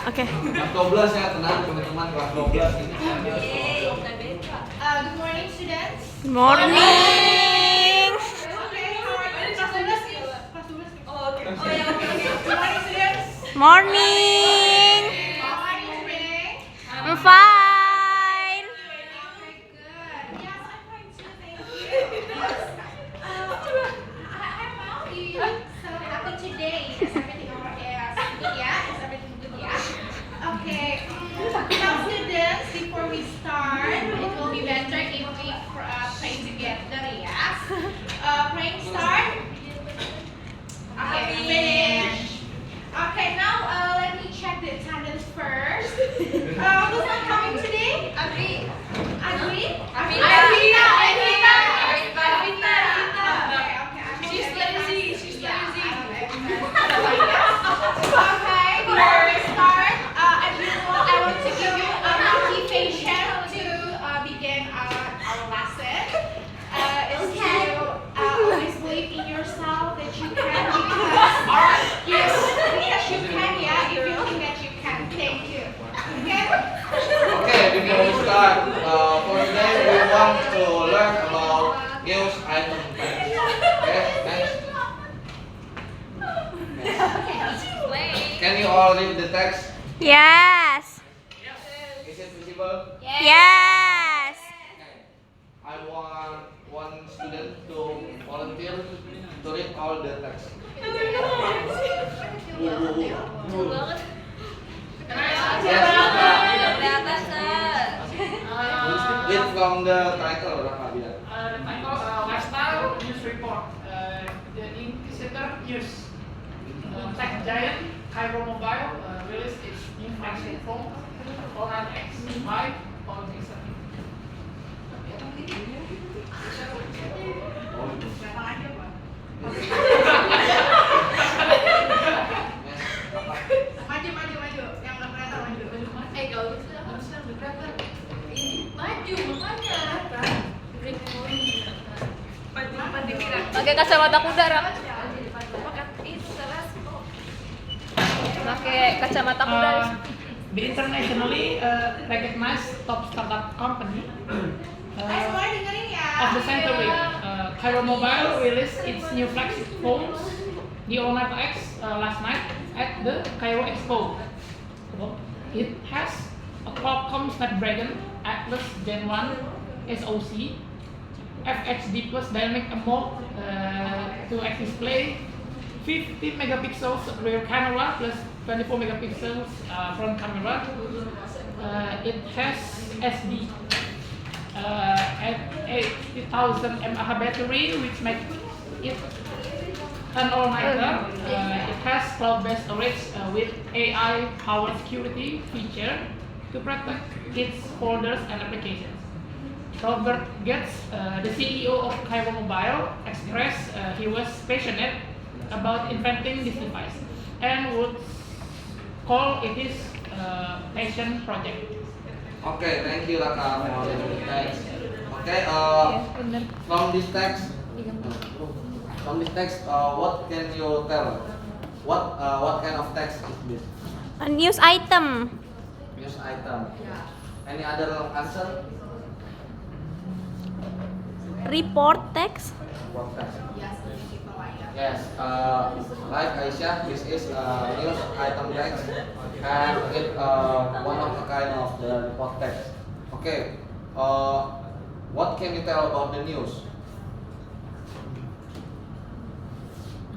Oke. Kelas 12 ya, tenang teman-teman, kelas 12 ini. Good morning, students. Good morning. Okay, how are you? Kelas 12 ya? Kelas 12. Oh, oke. Oh ya, oke. Good morning, students. Morning. How are you today? I'm fine. Okay, good. Yes, I'm fine too. Thank you. I'm out. You look so happy today. Is everything alright? Is good? Yeah. Is everything good? Yeah. Okay. Now, students, before we start, it will be better if we pray together. Yes. Praying start. Okay. Finish. Okay. Now, let me check the attendance first. Who's not coming today? Agri. Agri? Avita. Okay. She's lazy. Okay, before we start, as usual, I want to give you a motivation to begin our lesson. Is to always believe in yourself that you can because yes, you can, yeah, if you think that you can. Thank you. Okay? Okay, before we start, for today we want to learn about news item facts. Okay, next. Can you all read the text? Yes. Is it visible? Yes. Okay. I want one student to volunteer to read all the text. Read from the title, Raka biar. The title Lifestyle News Report. The Inquisitor News. Tech giant Cairo Mobile released its new flagship phone, Honor X5 on December. Maju. Yang nggak kelihatan maju. Gak usah udah kelihatan. Maju, makanya. Pakai kacamata kuda, Rak. Pakai kacamata kuda. The internationally recognized top startup company Semua dengerin ya. of the century, Cairo Mobile released its new flagship phones, the Honor X, last night at the Cairo Expo. It has a Qualcomm Snapdragon Atlas Gen 1 SoC, FHD plus dynamic AMOLED 2x display, 50 megapixels rear camera plus 24 megapixels front camera. It has SD at 80,000 mAh battery, which makes it an all-nighter. It has cloud-based storage with AI-powered security feature to protect its folders and applications. Robert Gates, the CEO of Cairo Mobile, expressed he was passionate about inventing this device and would call it his passion project. Okay, thank you Raka for the text. Okay, from this text, what can you tell? What kind of text is this? A news item. News item. Any other answer? Report text. What text? Yes, like Aisyah, this is news item text, and it one of the kind of the report text. Okay, what can you tell about the news?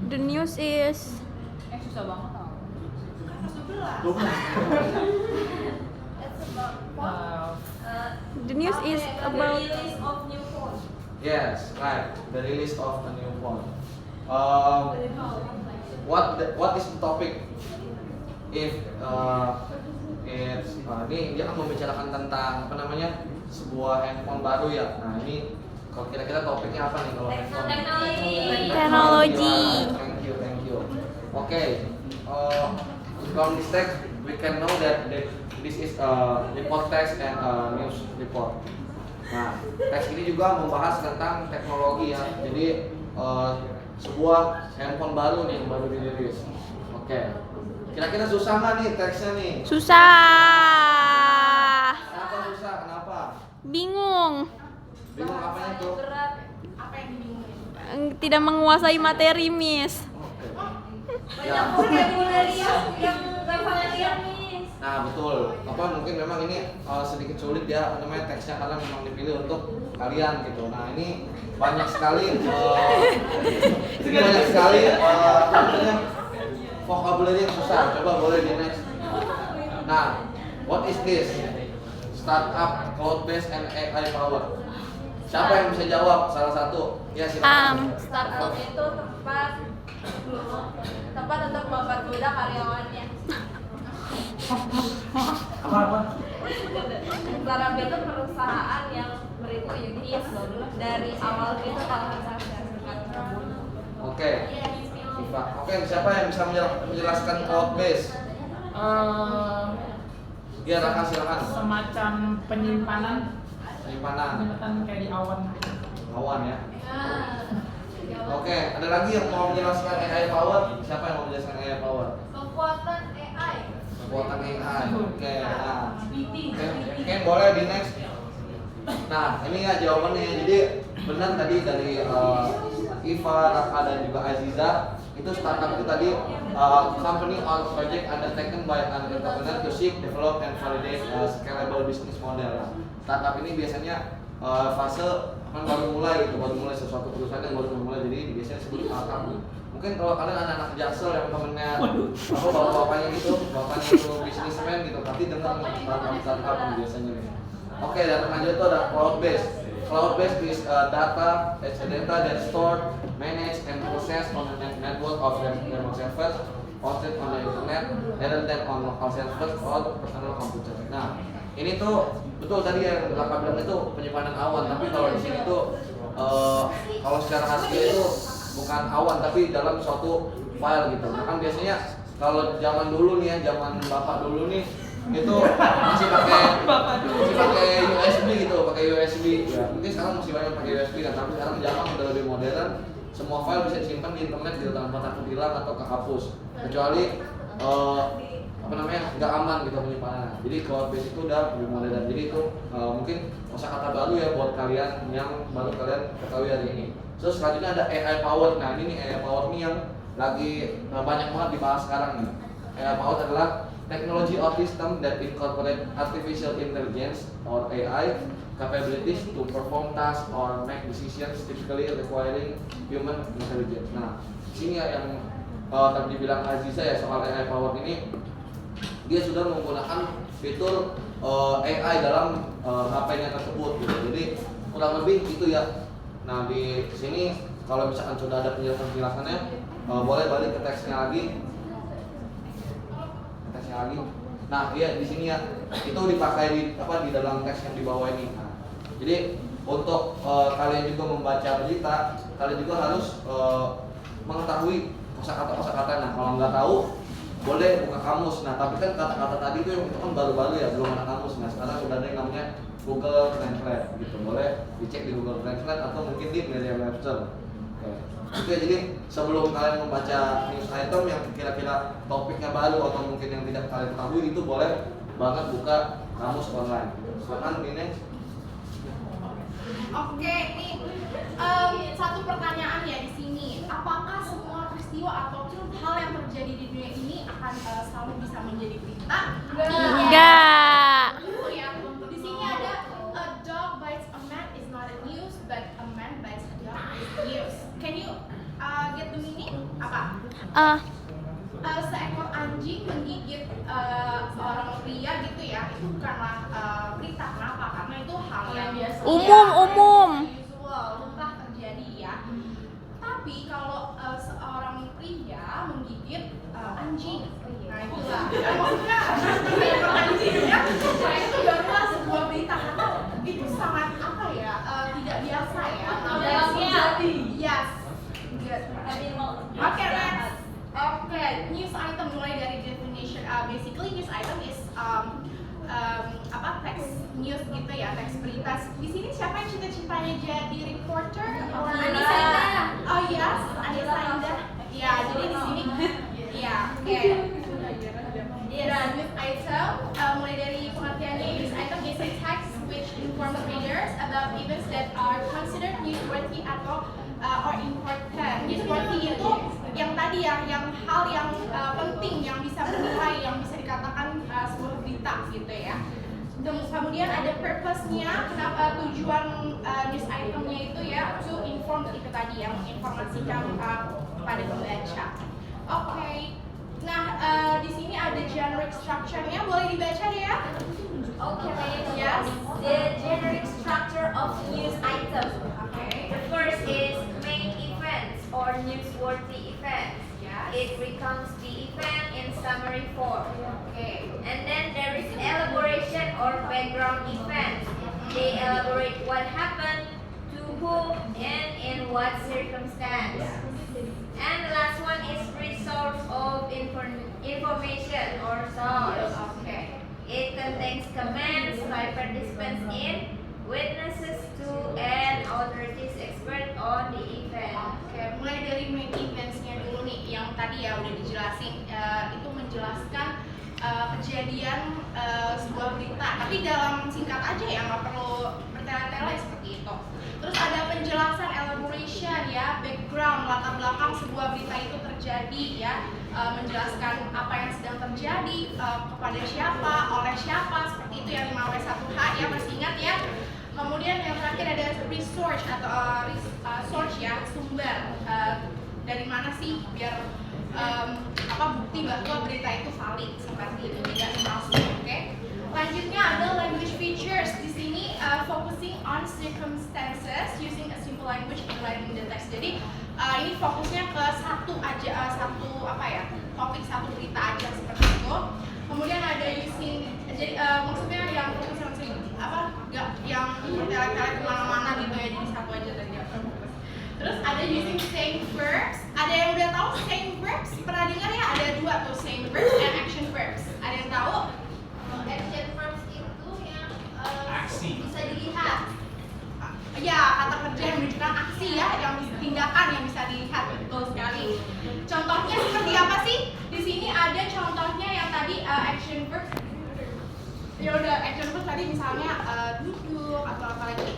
The news is the news is about Yes, right. The release of a new phone. What is the topic? If it's ini dia akan membicarakan tentang apa namanya sebuah handphone baru ya. Nah ini kalau kira-kira topiknya apa nih kalau handphone? teknologi. Thank you. Okay. From this text we can know that this is report text and news report. Nah, teks ini juga membahas tentang teknologi ya. Jadi sebuah handphone baru nih yang baru dirilis. Oke. Kira-kira susah nggak nih teksnya nih? Susah. Kenapa susah? Kenapa? Bingung. Bingung apanya tuh? Apa yang dibingungin? Tidak menguasai materi, Miss. Oke. Banyak Ya. vocabulary yang gak familiar nih. Nah betul. Apa mungkin memang ini sedikit sulit ya namanya teksnya karena memang dipilih untuk kalian gitu. Nah ini banyak sekali apa namanya vocabulary yang susah. Coba boleh di next. Nah, what is this? Startup cloud based and AI power. Siapa yang bisa jawab? Salah satu. Ya silakan. Startup itu tempat untuk mempermudah karyawannya. Apa? Startup itu perusahaan yang berintis dari awal gitu kalau misalnya. Oke. Iva. Oke, siapa yang bisa menjelaskan cloud base? Ya, silakan. Semacam penyimpanan kayak di awan. Awan ya. Oke, ada lagi yang mau menjelaskan AI power? Siapa yang mau menjelaskan AI power? Kekuatan AI. Kekuatan AI. Oke, nah. Oke, boleh di next. Nah, ini ya jawabannya. Jadi benar tadi dari Iva, Raka dan juga Aziza itu startup itu tadi company or project undertaken by an entrepreneur to seek, develop and validate a scalable business model. Nah, startup ini biasanya fase baru mulai sesuatu perusahaan yang baru mulai, jadi biasanya disebut startup. Mungkin kalau kalian anak-anak jaksel yang temennya apa bapaknya gitu, bapaknya itu bisnismen gitu, pasti dengar startup biasanya nih. Oke, dan lanjut itu ada cloud based. Cloud based is data, it's a data that stored, managed and processed on a network of remote servers hosted on the internet rather than on local servers or personal computer. Nah, ini tuh betul tadi yang Raka bilang itu penyimpanan awan, tapi kalau di sini tuh kalau secara harfiah itu bukan awan tapi dalam suatu file gitu. Nah kan biasanya kalau zaman dulu nih ya, zaman bapak dulu nih itu masih pakai USB gitu, pakai USB. Ya, mungkin sekarang masih banyak pakai USB kan, tapi sekarang zaman udah lebih modern. Semua file bisa disimpan di internet gitu tanpa takut hilang atau kehapus. Kecuali apa namanya nggak aman gitu penyimpanannya. Jadi cloud base itu udah lebih modern. Jadi itu mungkin kosakata baru ya buat kalian yang baru kalian ketahui hari ini. Terus selanjutnya ada AI power. Nah ini nih AI power nih yang lagi banyak banget dibahas sekarang nih. AI power adalah technology or system that incorporate artificial intelligence or AI capabilities to perform tasks or make decisions typically requiring human intelligence. Nah, sini ya yang tadi dibilang Aziza ya soal AI power ini, dia sudah menggunakan fitur AI dalam HP-nya tersebut gitu. Jadi kurang lebih gitu ya. Nah, di sini kalau misalkan sudah ada penjelasannya, boleh balik ke teksnya lagi. Nah, iya di sini ya itu dipakai di dalam teks yang di bawah ini. Nah, jadi untuk kalian juga membaca berita, kalian juga harus mengetahui kosakata. Nah, kalau nggak tahu boleh buka kamus. Nah, tapi kan kata-kata tadi itu kan baru-baru ya, belum ada kamus. Nah, sekarang sudah ada yang namanya Google Translate gitu. Boleh dicek di Google Translate atau mungkin di Merriam-Webster. Oke, jadi sebelum kalian membaca news item yang kira-kira topiknya baru atau mungkin yang tidak kalian ketahui, itu boleh banget buka kamus online. Silakan ini. Oke, ini satu pertanyaan ya di sini. Apakah semua peristiwa atau hal yang terjadi di dunia ini akan selalu bisa menjadi berita? Enggak. Dulu ya. Di sini ada a dog bites a man is not a news, but a man bites a dog is news. Can you get the meaning? Apa? Seekor anjing menggigit seorang pria gitu ya, itu bukanlah berita. Kenapa? Karena itu hal yang biasa. Umum. Usual, lumrah terjadi ya. Tapi kalau seorang pria menggigit anjing, nah itulah. Maksudnya seekor anjing ya, nah itu barulah sebuah berita karena itu sangat apa ya? Tidak biasa ya. Yes. Okay, next. Okay, news item mulai dari definition. Basically news item is teks news gitu ya, teks berita. Di sini siapa yang cita-citanya jadi reporter? Anissa Indah. Oh yes, Anissa Indah. Ya, jadi di sini Ya, oke. News item, mulai dari pengertiannya, news item is a text which informs readers about events that are considered newsworthy atau or important. Newsworthy itu yang tadi ya, yang hal yang penting, yang bisa bernilai, yang bisa dikatakan sebuah berita gitu ya. Kemudian ada purpose-nya, kenapa tujuan news itemnya itu ya, to inform itu tadi, yang menginformasikan kepada pembaca. Oke. Nah, di sini ada generic structure-nya, boleh dibaca deh ya? Okay, Yes. the generic structure of news item. Okay. The first is main events or newsworthy events. Yes. It recounts the event in summary form. Okay. And then there is elaboration or background events. They elaborate what happened, to whom, and in what circumstance. And the last one is resource of information or source. Okay. It contains comments by participants in, witnesses to, and authorities expert on the event. Oke, mulai dari main events-nya dulu nih, yang tadi ya udah dijelasin, itu menjelaskan kejadian sebuah berita, tapi dalam singkat aja ya, nggak perlu bertele-tele seperti itu. Terus ada penjelasan elaboration ya, background, latar belakang sebuah berita itu terjadi ya, menjelaskan apa yang sedang terjadi, kepada siapa, oleh siapa, seperti itu ya, 5W1H ya, masih ingat ya. Kemudian yang terakhir ada research atau source ya, sumber, dari mana sih biar bukti bahwa berita itu valid seperti itu, tidak palsu. Oke. Lanjutnya ada language features. Di sini focusing on circumstances using a simple language in writing the text. Jadi ini fokusnya ke satu topik, satu berita aja seperti itu. Kemudian ada using, jadi maksudnya yang fokus yang bertele-tele kemana-mana gitu ya, jadi satu aja tadi. Terus ada using same verbs. Ada yang udah tahu same verbs? Pernah dengar ya? Ada dua tuh, same verbs and action verbs. Ada yang tahu? Action verbs itu yang Aksi. bisa dilihat. Ya, kata kerja yang menunjukkan aksi ya, yang tindakan yang bisa dilihat, betul sekali. Contohnya seperti apa sih? Di sini ada contohnya yang tadi action verbs. Ya udah, action verbs tadi misalnya duduk atau apa lagi?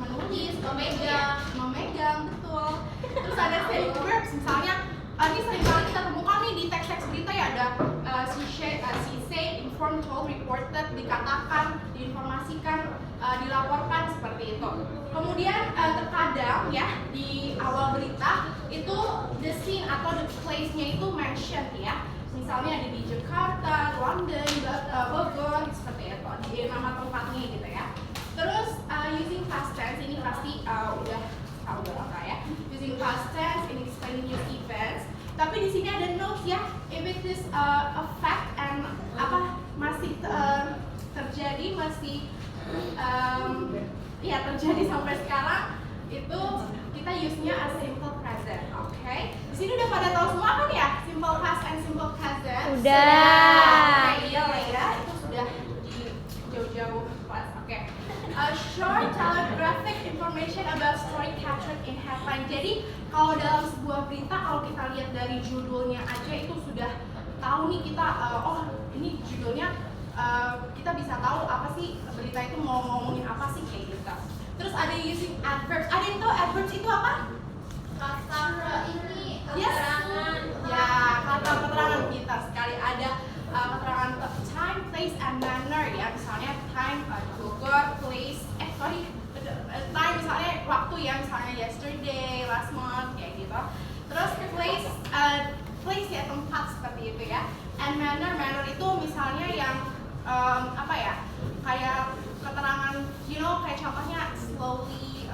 Menulis, memegang, betul. Terus ada same verbs, misalnya ini sering kali kita temukan nih di teks-teks berita ya, ada she said, informed, told, reported, dikatakan, diinformasikan, dilaporkan, seperti itu. Kemudian terkadang ya di awal berita itu the scene atau the place-nya itu mentioned ya. Misalnya ada di Jakarta, London, Bogor, seperti itu, di nama tempatnya gitu ya. Terus using past tense, ini pasti udah tahu banget ya. Using past tense in explaining news events. Tapi di sini ada notes ya. If it is a fact and masih terjadi, masih terjadi sampai sekarang, itu kita use-nya as simple present. Oke. Di sini udah pada tahu semua kan ya? Simple past and simple present. Udah. Iya lah ya, itu sudah di jauh-jauh kelas. Oke. Short telegraphic information about story captured in headline. Jadi kalau dalam sebuah berita, kalau kita lihat dari judulnya aja itu sudah tahu nih kita, ini judulnya, kita bisa tahu apa sih berita itu mau ngomongin apa sih kayak gitu. Terus ada using adverbs. Ada yang tahu adverbs itu apa? Kata ini Yes. keterangan. Ya, kata keterangan kita sekali ada keterangan time, place, and manner ya. Misalnya time, Bogor, place, time misalnya waktu ya, misalnya yesterday, last month kayak gitu. Terus place ya tempat seperti itu ya. And manner itu misalnya yang kayak keterangan, kayak contohnya slowly,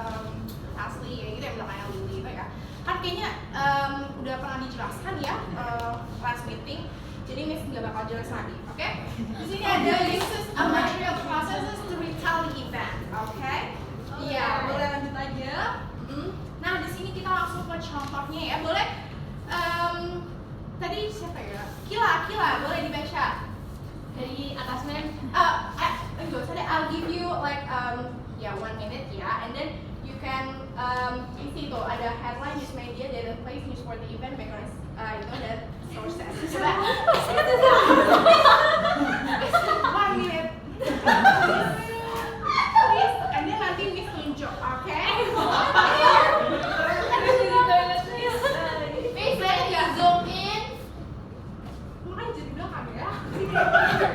fastly ya gitu ya, misalnya Lily itu ya. Kan kayaknya udah pernah dijelaskan ya last meeting. Jadi Miss nggak bakal jelas lagi, oke? Di sini ada uses a material processes to retell the event, oke? Iya, boleh lanjut aja. Nah, di sini kita langsung ke contohnya ya, boleh? Tadi siapa ya? Kila, boleh dibaca dari atas men? Enggak usah deh. I'll give you like 1 minute ya, and then you can isi tuh ada headline, news media, date and place, news for the event, background itu, dan sources. Coba. 1 minute. Please, and then nanti Miss tunjuk, oke? Miss, when you zoom in, Makanya jadi bilang kamera.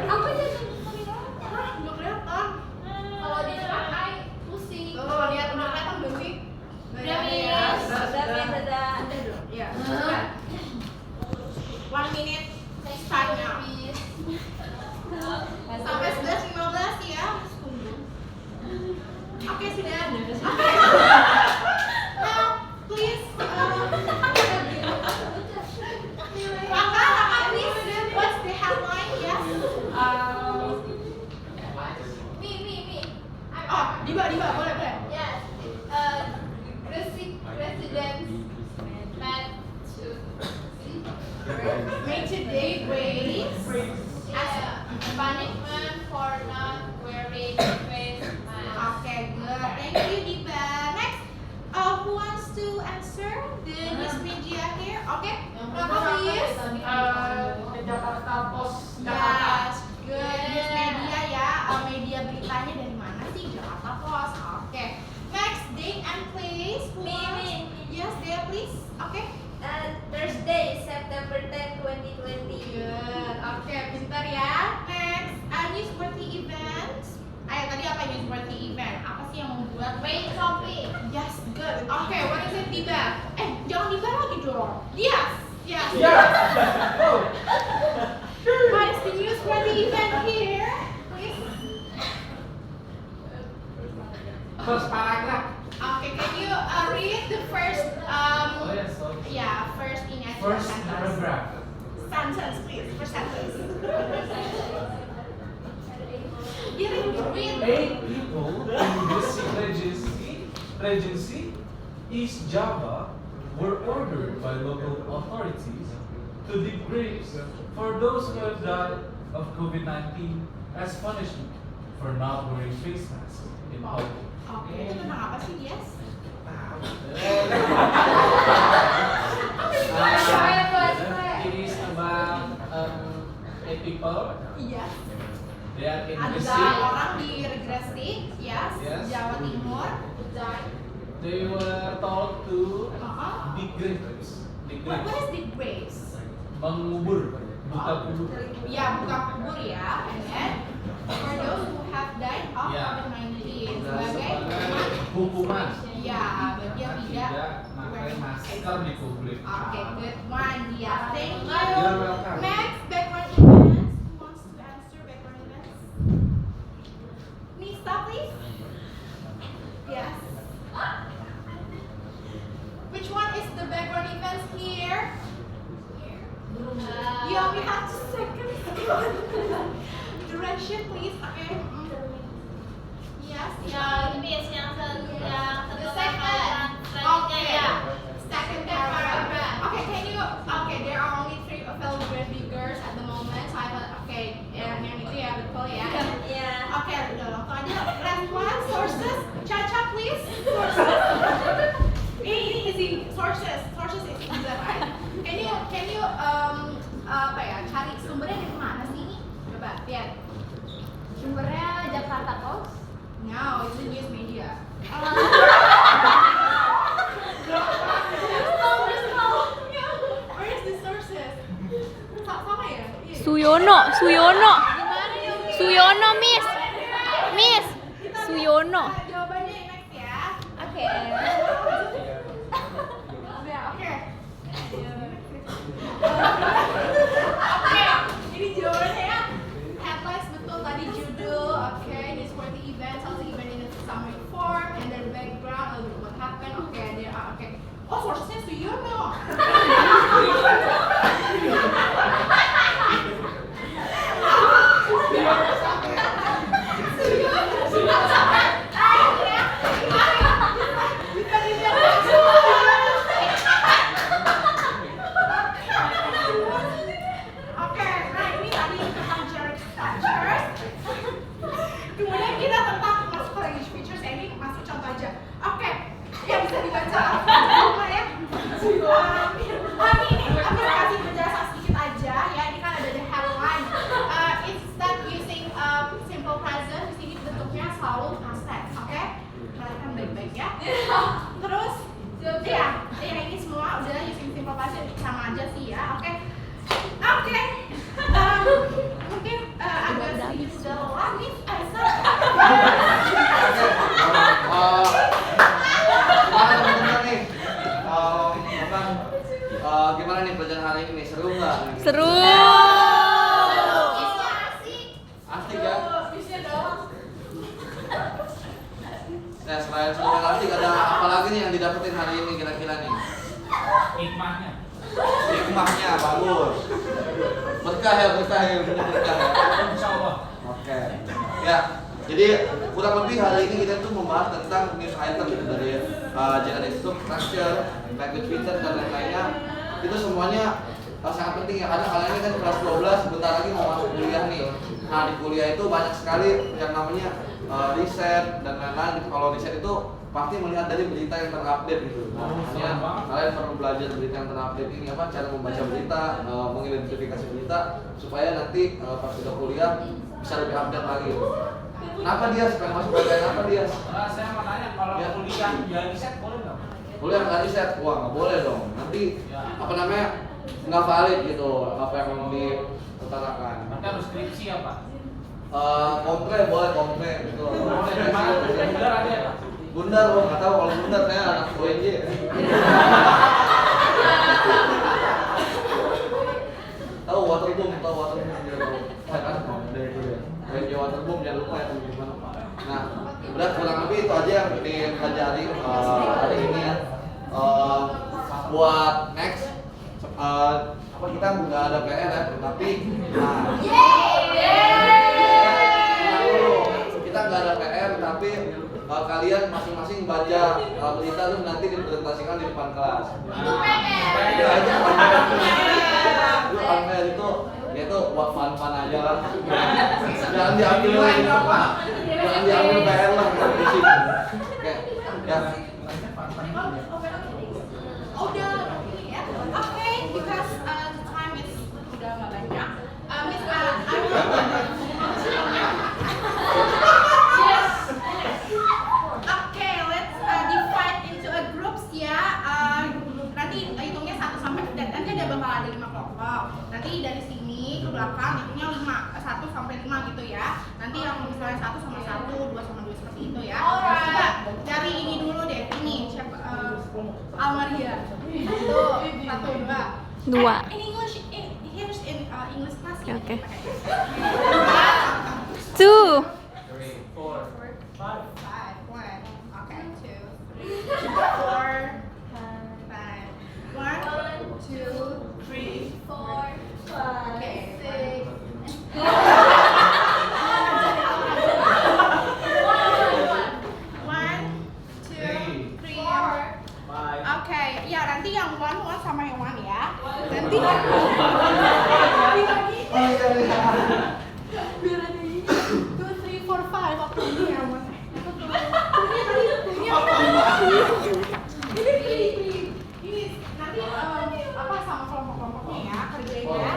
aku jadi kelihatan. Nggak kelihatan. Kalau dipakai pusing. Tuh, lihat udah kelihatan belum sih? Udah, Miss. Dadah. Udah dong. Ya. Coba. 1 minute. Start now. Sampai 11.15 ya. Oke, sudah. Oke. Now, please. Raka, please. What's the headline? Yes. Me. Oh, Diba, boleh. Yes. Gresik residents met to May today ways. punishment for not wearing face mask. Okay, good. Thank you, Diba. Next, who wants to answer the news media here? Okay, Raka, please. Jakarta Post. Yes, good. News media ya. Media beritanya dari mana sih? Jakarta Post. Okay. Next, date and place. Who wants? Me. Yes, Dea, please. Okay. Thursday, September 10, 2020. Good. Oke, pintar ya. Next, newsworthy event. Ayo, tadi apa newsworthy event? Apa sih yang membuat? Main topic. Yes, good. Oke, what is it, Diba? Jangan Diba lagi dong. Yes. What is the newsworthy event here? Please. First paragraph. Okay, can you read the first first in a First sentence. paragraph. Sentence, please. First sentence. You read. 8 people in this regency, East Java, were ordered by local authorities to dig graves for those who have died of COVID-19 as punishment for not wearing face masks in public. Oke, itu tentang apa sih, Yes? It is about 8 people. Iya. They are in Ada Gresik. orang di Gresik, yes, Yes. Jawa Timur. They were told to dig graves. Dig What graves. is the graves? Mengubur, buka kubur. Ya, buka kubur ya. And then, for those who have died of Ya. COVID-19 sebagai Hukuman. ya, bagi yang tidak Pakai masker di publik. Oke, good one, dia. Thank you. You're welcome. Next, background events. Who wants to answer background events? Nisa, please. Yes. Which one is the background events here? You only have 2 seconds. Direction, please. Okay. Yes. Miss yang The second. Okay. Second paragraph. Okay, can you? Okay, there are only 3 available figures at the moment. So okay, yang itu ya betul ya. Yeah. Oke, udah langsung aja. Last one, sources. Caca, please. Sources. Ini easy. Sources is easy, right? Can you cari sumbernya dari mana sih ini? Coba lihat. Sumbernya Jakarta Post. No, it's the news media. Where is the sources? Sama ya? Iya. Suyono, Gimana ya? Suyono, Miss, Suyono. Jawabannya next ya. Oke. Udah, oke. Oke, ini jawabannya ya. Headlines betul tadi judul, oke, newsworthy events, also event in a summary form, and then background, what happened, oke, there are, oke. Oh, sourcesnya Suyono. Asik ya. Nah, selain slogan asik ada apa lagi nih yang didapetin hari ini kira-kira nih? Hikmahnya. Hikmahnya bagus. Berkah ya, berkah ya. Insya Allah. Oke. Ya, jadi kurang lebih hari ini kita tuh membahas tentang news item gitu dari General Structure, language feature dan lain-lainnya. Itu semuanya sangat penting ya, karena kalian ini kan kelas 12 bentar lagi mau masuk kuliah nih. Nah, di kuliah itu banyak sekali yang namanya riset dan lain-lain. Kalau riset itu pasti melihat dari berita yang terupdate gitu. Nah, makanya kalian perlu belajar berita yang terupdate ini apa, cara membaca berita, mengidentifikasi berita supaya nanti pas sudah kuliah bisa lebih update lagi. Kenapa dia supaya masuk PTN apa dia? Saya mau tanya, kalau Ya. kuliah ya riset boleh nggak? Kuliah nggak riset, wah nggak boleh dong. Nanti apa namanya nggak valid gitu apa yang diutarakan. Nanti harus skripsi apa? Komplain boleh komplain gitu. Benar ada ya? Bundar lo nggak tahu, kalau bundar saya anak UNJ. Tahu waterboom UNJ waterboom jangan lupa ya teman-teman. Nah, udah kurang lebih itu aja yang dipelajari hari ini ya. Buat next apa kita nggak ada PR ya, tapi kita nggak ada PR tapi kalian masing-masing baca berita terus nanti dipresentasikan di depan kelas. Ya aja PR itu fun aja lah. Jangan diambil lagi apa? Jangan diambil PR lah kita berisik. Oke, ya. Udah ya. Oke, because the time is udah nggak banyak. Miss yes. Okay, let's divide into a groups ya. Nanti hitungnya 1 sampai nanti ada bakal ada 5 kelompok. Nanti dari sini ke belakang hitungnya 1 sampai 5 gitu ya. Nanti yang misalnya 1 sama 1, 2 sama 2 seperti itu ya. Coba cari ini dulu deh. Ini siapa? Almaria. 1, 2. In English, here's in English class. Okay. 2. 3, 4, 5. 5, 1. Okay, 2, 3, 4, 5. 1, 2, 3, 4. Okay. 1, 2, 3. Oke, ya nanti yang one sama yang one ya. Nanti biar ada ini 2, 3, 4, 5 waktu ini yang one. Ini nanti apa sama kelompok-kelompoknya ya kerjanya.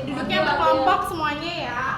Duduknya berkelompok semuanya ya.